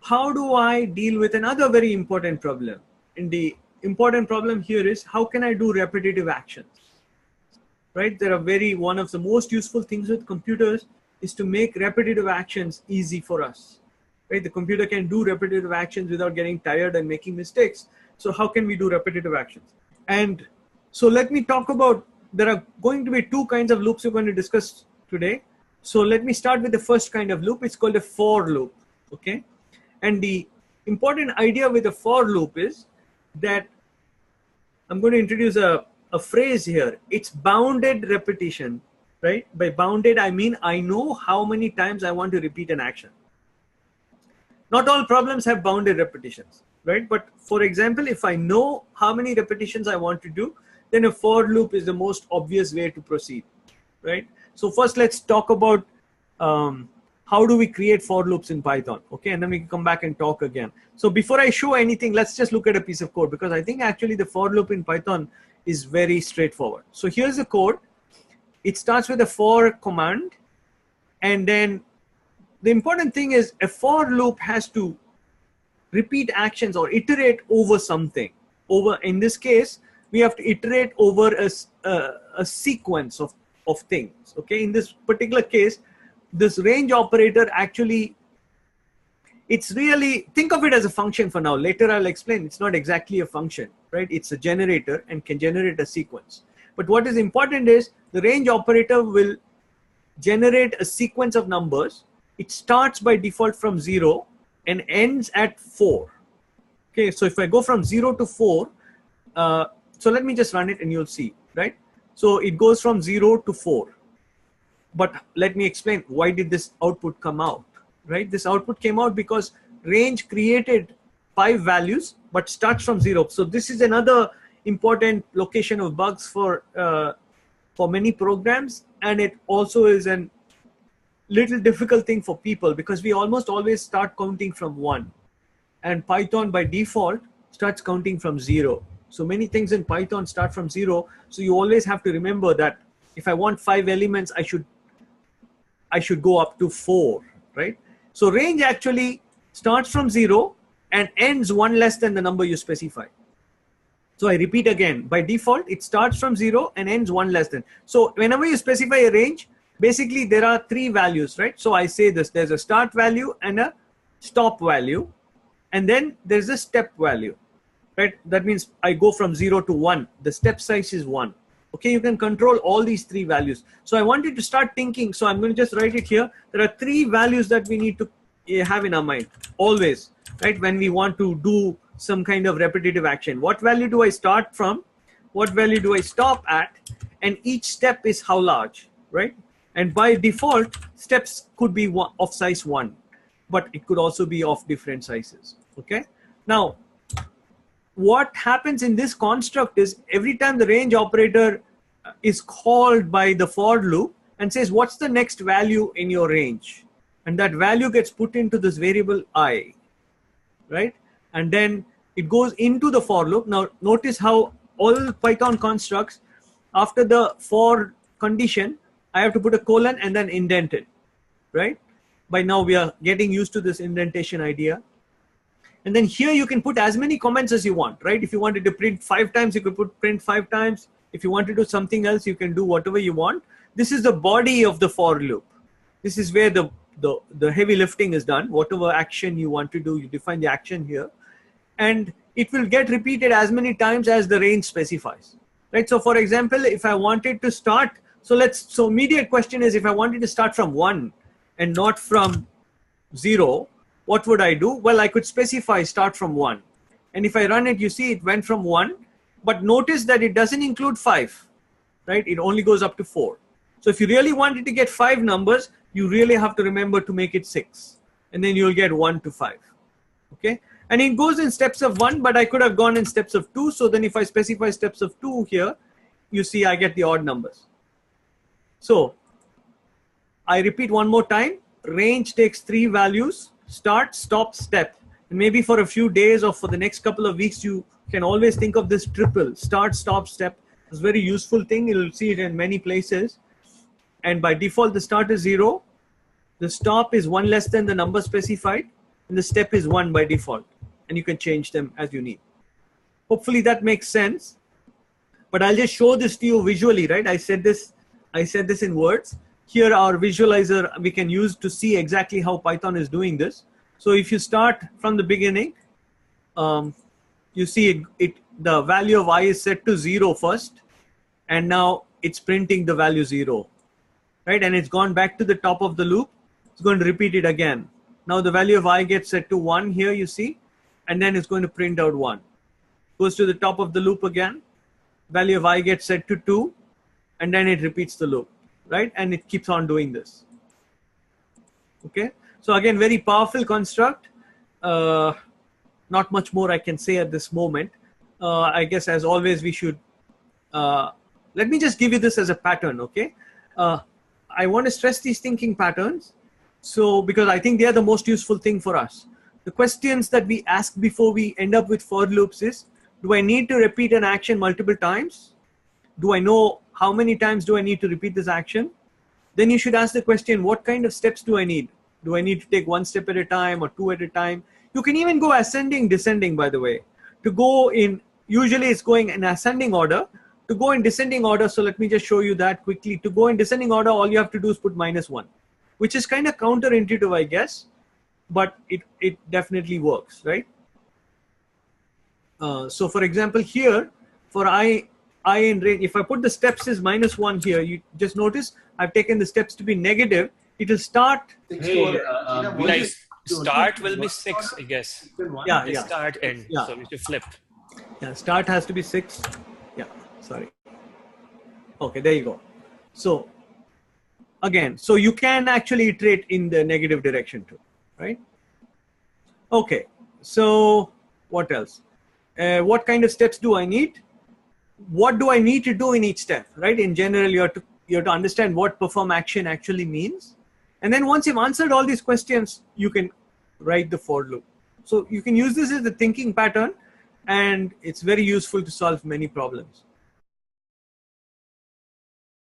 how do I deal with another very important problem? And the important problem here is, how can I do repetitive actions? Right? There are one of the most useful things with computers is to make repetitive actions easy for us. Right? The computer can do repetitive actions without getting tired and making mistakes. So how can we do repetitive actions? And so let me talk about, there are going to be two kinds of loops we're going to discuss today. So let me start with the first kind of loop. It's called a for loop. Okay. And the important idea with a for loop is that I'm going to introduce a phrase here. It's bounded repetition, right? By bounded, I mean I know how many times I want to repeat an action. Not all problems have bounded repetitions, right? But for example, if I know how many repetitions I want to do, then a for loop is the most obvious way to proceed, right? So first, let's talk about how do we create for loops in Python, okay? And then we can come back and talk again. So before I show anything, let's just look at a piece of code, because I think actually the for loop in Python is very straightforward. So here's the code. It starts with a for command, and then the important thing is a for loop has to repeat actions or iterate over something. In this case, we have to iterate over a sequence of things, okay? In this particular case, this range operator actually, it's really, think of it as a function for now. Later I'll explain, it's not exactly a function, right? It's a generator and can generate a sequence. But what is important is the range operator will generate a sequence of numbers. It starts by default from 0 and ends at 4. Okay, so if I go from 0 to 4, so let me just run it and you'll see, right? So it goes from 0 to 4. But let me explain, why did this output come out, right? This output came out because range created 5 values, but starts from 0. So this is another important location of bugs for many programs. And it also is a little difficult thing for people, because we almost always start counting from 1. And Python by default starts counting from 0. So many things in Python start from 0. So you always have to remember that if I want 5 elements, I should go up to 4, right? So range actually starts from 0 and ends 1 less than the number you specify. So I repeat again, by default, it starts from 0 and ends 1 less than. So whenever you specify a range, basically there are 3 values, right? So I say this, there's a start value and a stop value, and then there's a step value, right? That means I go from 0 to 1. The step size is 1. Okay, you can control all these 3 values. So I want you to start thinking. So I'm going to just write it here. There are 3 values that we need to have in our mind always, right? When we want to do some kind of repetitive action. What value do I start from? What value do I stop at? And each step is how large, right? And by default, steps could be of size 1, but it could also be of different sizes, okay? Now, what happens in this construct is every time the range operator is called by the for loop and says, what's the next value in your range? And that value gets put into this variable I, right? And then it goes into the for loop. Now, notice how all Python constructs, after the for condition, I have to put a colon and then indent it, right? By now we are getting used to this indentation idea. And then here you can put as many comments as you want, right? If you wanted to print 5 times, you could put print 5 times. If you want to do something else, you can do whatever you want. This is the body of the for loop. This is where the heavy lifting is done. Whatever action you want to do, you define the action here. And it will get repeated as many times as the range specifies, right? So for example, if I wanted to start, so immediate question is, if I wanted to start from 1 and not from 0, what would I do? Well, I could specify start from 1. And if I run it, you see it went from 1, but notice that it doesn't include 5, right? It only goes up to 4. So if you really wanted to get 5 numbers, you really have to remember to make it 6. And then you'll get 1 to 5, okay? And it goes in steps of 1, but I could have gone in steps of 2. So then if I specify steps of 2 here, you see I get the odd numbers. So I repeat one more time. Range takes 3 values: start, stop, step. And maybe for a few days or for the next couple of weeks, you can always think of this triple: start, stop, step. It's a very useful thing. You'll see it in many places. And by default, the start is 0. The stop is 1 less than the number specified. and the step is 1 by default, and you can change them as you need. Hopefully that makes sense, but I'll just show this to you visually, right? I said this in words. Here our visualizer we can use to see exactly how Python is doing this. So if you start from the beginning, you see the value of I is set to 0 first, and now it's printing the value 0, right? And it's gone back to the top of the loop. It's going to repeat it again. Now the value of I gets set to 1 here, you see, and then it's going to print out 1. Goes to the top of the loop again. Value of I gets set to 2, and then it repeats the loop, right? And it keeps on doing this. Okay. So again, very powerful construct. Not much more I can say at this moment. I guess as always we should, let me just give you this as a pattern, okay? I want to stress these thinking patterns. So because I think they are the most useful thing for us. The questions that we ask before we end up with for loops is, do I need to repeat an action multiple times? Do I know how many times do I need to repeat this action? Then you should ask the question, what kind of steps do I need? Do I need to take 1 step at a time or 2 at a time? You can even go ascending, descending, by the way. To go in, usually it's going in ascending order. To go in descending order, so let me just show you that quickly. To go in descending order, all you have to do is put -1, which is kind of counterintuitive, I guess, but it definitely works, right? So for example, here, for I in range, if I put the steps as -1 here, you just notice I've taken the steps to be negative. It will start. Hey, guys, start will be 6, I guess. Yeah. Start end. Yeah. So we should flip. Yeah, start has to be 6. Yeah, sorry. Okay, there you go. So again, so you can actually iterate in the negative direction too, right? Okay, so what else? What kind of steps do I need? What do I need to do in each step, right? In general, you have to understand what perform action actually means. And then once you've answered all these questions, you can write the for loop. So you can use this as a thinking pattern, and it's very useful to solve many problems.